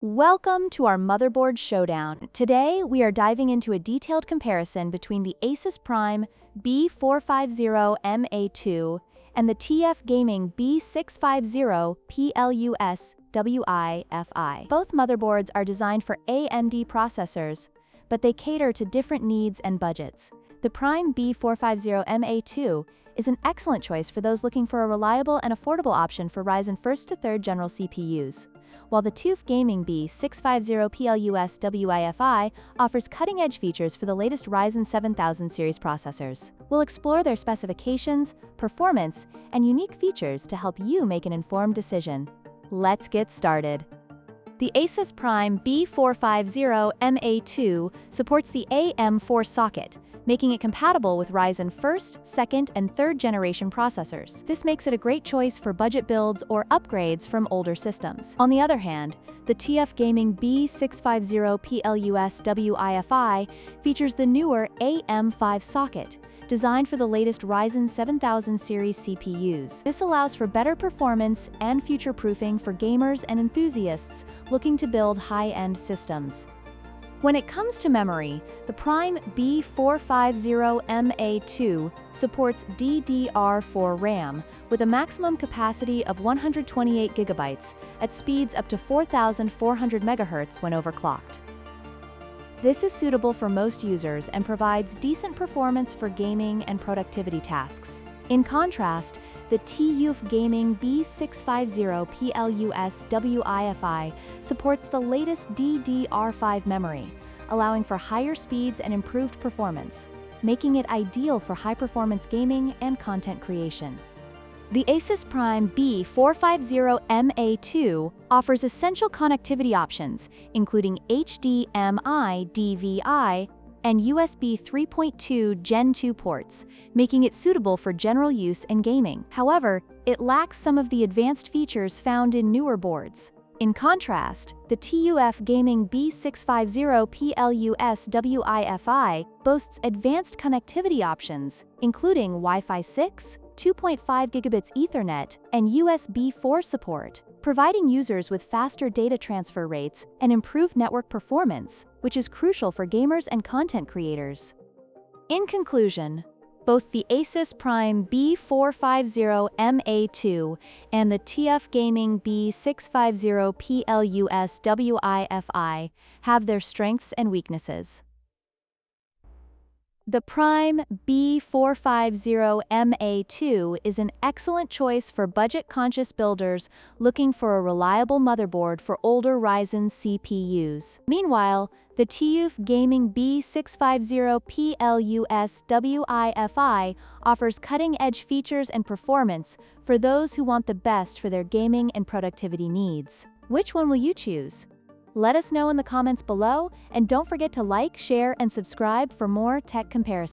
Welcome to our Motherboard Showdown. Today, we are diving into a detailed comparison between the ASUS Prime B450M-A and the TUF Gaming B650-PLUS WIFI. Both motherboards are designed for AMD processors, but they cater to different needs and budgets. The Prime B450M-A is an excellent choice for those looking for a reliable and affordable option for Ryzen 1st to 3rd general CPUs, while the TUF Gaming B650-PLUS WIFI offers cutting-edge features for the latest Ryzen 7000 series processors. We'll explore their specifications, performance, and unique features to help you make an informed decision. Let's get started. The ASUS Prime B450M-A supports the AM4 socket, making it compatible with Ryzen 1st, 2nd, and 3rd generation processors. This makes it a great choice for budget builds or upgrades from older systems. On the other hand, the TUF Gaming B650-PLUS WIFI features the newer AM5 socket, designed for the latest Ryzen 7000 series CPUs. This allows for better performance and future-proofing for gamers and enthusiasts looking to build high-end systems. When it comes to memory, the Prime B450M-A supports DDR4 RAM with a maximum capacity of 128 GB at speeds up to 4,400 MHz when overclocked. This is suitable for most users and provides decent performance for gaming and productivity tasks. In contrast, the TUF Gaming B650-PLUS WIFI supports the latest DDR5 memory, allowing for higher speeds and improved performance, making it ideal for high-performance gaming and content creation. The ASUS Prime B450M-A offers essential connectivity options, including HDMI, DVI, and USB 3.2 Gen 2 ports, making it suitable for general use and gaming. However, it lacks some of the advanced features found in newer boards. In contrast, the TUF Gaming B650-PLUS WIFI boasts advanced connectivity options, including Wi-Fi 6, 2.5 gigabits Ethernet, and USB 4 support, providing users with faster data transfer rates and improved network performance, which is crucial for gamers and content creators. In conclusion, both the ASUS Prime B450M-A and the TUF Gaming B650-PLUS WIFI have their strengths and weaknesses. The Prime B450M-A is an excellent choice for budget-conscious builders looking for a reliable motherboard for older Ryzen CPUs. Meanwhile, the TUF Gaming B650-PLUS WIFI offers cutting-edge features and performance for those who want the best for their gaming and productivity needs. Which one will you choose? Let us know in the comments below, and don't forget to like, share, and subscribe for more tech comparisons.